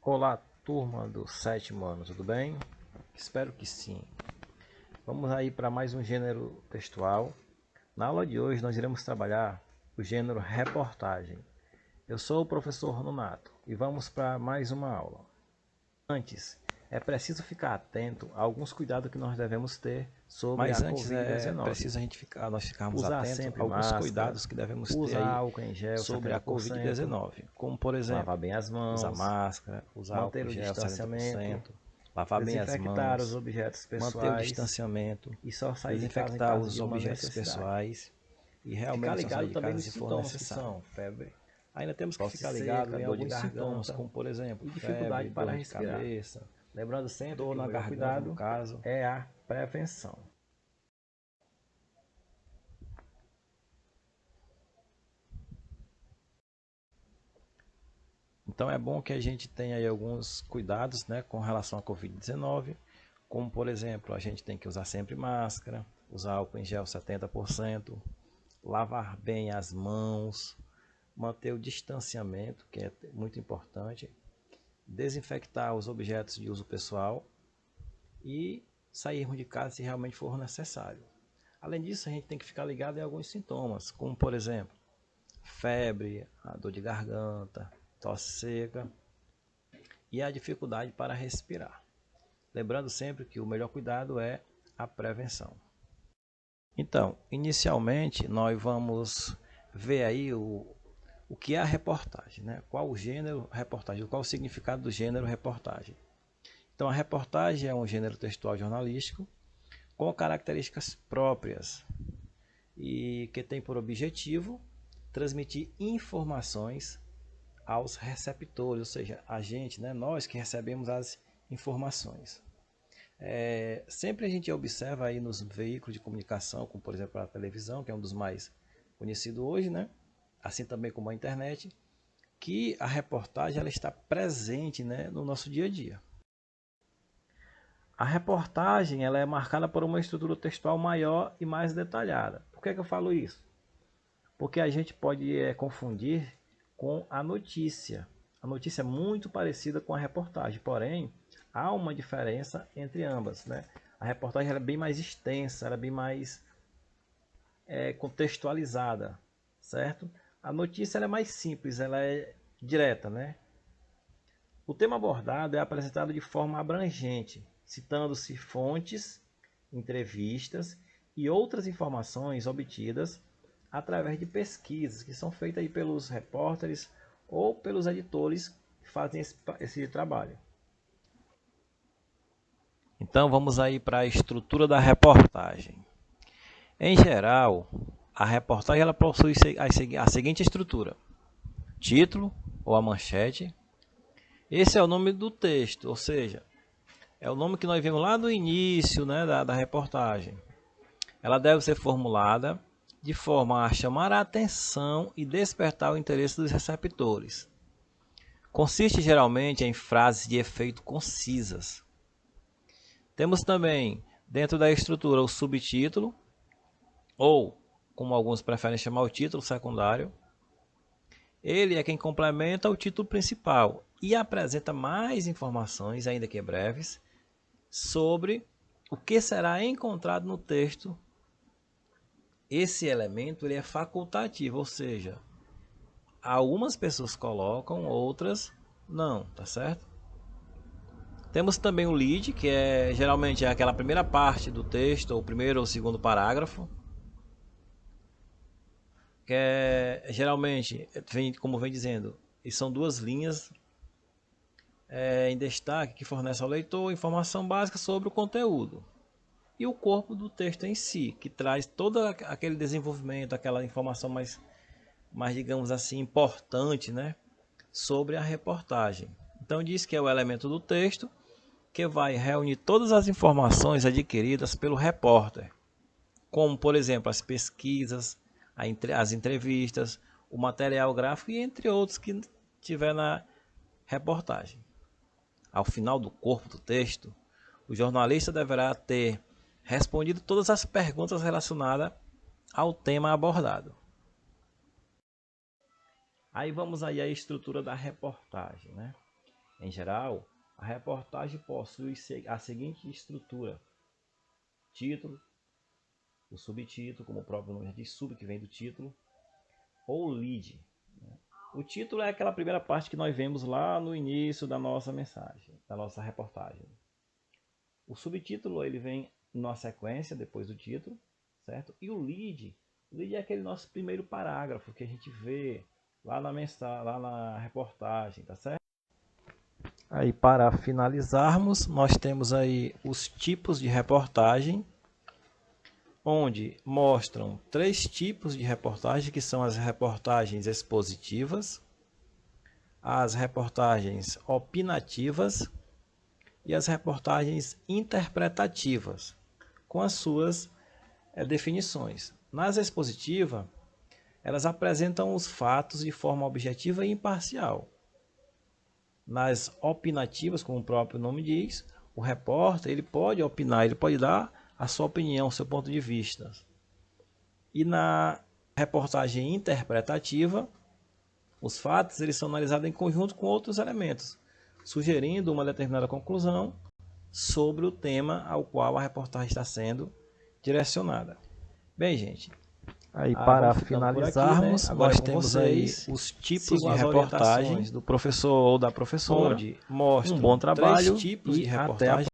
Olá, turma do sétimo ano, tudo bem? Espero que sim. Vamos aí para mais um gênero textual. Na aula de hoje nós iremos trabalhar o gênero reportagem. Eu sou o professor Nonato e vamos para mais uma aula. Antes, é preciso ficar atento a alguns cuidados que nós devemos ter sobre a Covid-19. Preciso nós ficarmos Usar atentos a sempre alguns máscara, cuidados que devemos ter usar aí álcool em gel sobre a 70%, Covid-19, como por exemplo, lavar bem as usar mãos, máscara, usar álcool manter em o gel distanciamento, 70%, lavar bem as desinfectar os mãos, objetos manter o pessoais distanciamento, e só sair de casa em desinfectar caso os de uma objetos necessidade. pessoais e Ficar realmente só sair ligado de também casa nos se for sintomas que necessário. são febre, Ainda temos que tosse ficar seca, ligado em dor de alguns sintomas, garganta como por exemplo, e dificuldade febre, para dor de respirar. cabeça, Lembrando sempre dor que o na melhor garganta no cuidado caso. é a prevenção. Então é bom que a gente tenha aí alguns cuidados, né, com relação à Covid-19, como por exemplo, a gente tem que usar sempre máscara, usar álcool em gel 70%, lavar bem as mãos, manter o distanciamento, que é muito importante, desinfectar os objetos de uso pessoal e sairmos de casa se realmente for necessário. Além disso, a gente tem que ficar ligado em alguns sintomas, como por exemplo, febre, a dor de garganta, tosse seca e a dificuldade para respirar. Lembrando sempre que o melhor cuidado é a prevenção. Então, inicialmente, nós vamos ver aí o que é a reportagem, né? Qual o gênero reportagem, qual o significado do gênero reportagem. Então, a reportagem é um gênero textual jornalístico com características próprias e que tem por objetivo transmitir informações aos receptores, ou seja, a gente, né, nós que recebemos as informações. Sempre a gente observa aí nos veículos de comunicação, como por exemplo a televisão, que é um dos mais conhecidos hoje, né, assim também como a internet, que a reportagem ela está presente, né, no nosso dia a dia. A reportagem ela é marcada por uma estrutura textual maior e mais detalhada. Por que eu falo isso? Porque a gente pode confundir com a notícia. A notícia é muito parecida com a reportagem, porém há uma diferença entre ambas, né? A reportagem é bem mais extensa, ela é bem mais contextualizada, certo? A notícia ela é mais simples, ela é direta, né? O tema abordado é apresentado de forma abrangente, citando-se fontes, entrevistas e outras informações obtidas através de pesquisas que são feitas aí pelos repórteres ou pelos editores que fazem esse trabalho. Então vamos aí para a estrutura da reportagem. Em geral, a reportagem ela possui a seguinte estrutura: título ou a manchete. Esse é o nome do texto, ou seja, é o nome que nós vimos lá no início, né, da reportagem. Ela deve ser formulada de forma a chamar a atenção e despertar o interesse dos receptores. Consiste geralmente em frases de efeito concisas. Temos também, dentro da estrutura, o subtítulo, ou, como alguns preferem chamar, o título secundário. Ele é quem complementa o título principal e apresenta mais informações, ainda que breves, sobre o que será encontrado no texto. Esse elemento ele é facultativo, ou seja, algumas pessoas colocam, outras não, tá certo? Temos também o lead, que geralmente é aquela primeira parte do texto, ou o primeiro ou segundo parágrafo, que geralmente, como vem dizendo, são duas linhas em destaque que fornece ao leitor informação básica sobre o conteúdo. E o corpo do texto em si, que traz todo aquele desenvolvimento, aquela informação mais digamos assim, importante, né, sobre a reportagem. Então diz que é o elemento do texto que vai reunir todas as informações adquiridas pelo repórter, como por exemplo as pesquisas, as entrevistas, o material gráfico e entre outros que tiver na reportagem. Ao final do corpo do texto, o jornalista deverá ter respondido todas as perguntas relacionadas ao tema abordado. Aí vamos aí à estrutura da reportagem, né? Em geral, a reportagem possui a seguinte estrutura: título, o subtítulo, como o próprio nome diz, sub, que vem do título, ou lead. O título é aquela primeira parte que nós vemos lá no início da nossa mensagem, da nossa reportagem. O subtítulo ele vem na sequência, depois do título, certo? E o lead é aquele nosso primeiro parágrafo que a gente vê lá na mensagem, lá na reportagem, tá certo? Aí, para finalizarmos, nós temos aí os tipos de reportagem, onde mostram 3 tipos de reportagem, que são as reportagens expositivas, as reportagens opinativas e as reportagens interpretativas, com as suas definições. Nas expositivas, elas apresentam os fatos de forma objetiva e imparcial. Nas opinativas, como o próprio nome diz, o repórter ele pode opinar, ele pode dar a sua opinião, o seu ponto de vista. E na reportagem interpretativa, os fatos eles são analisados em conjunto com outros elementos, sugerindo uma determinada conclusão sobre o tema ao qual a reportagem está sendo direcionada. Bem, gente, aí para finalizarmos, aqui, né? Nós temos aí os tipos de reportagens do professor ou da professora, onde mostra um bom trabalho 3 tipos de reportagem.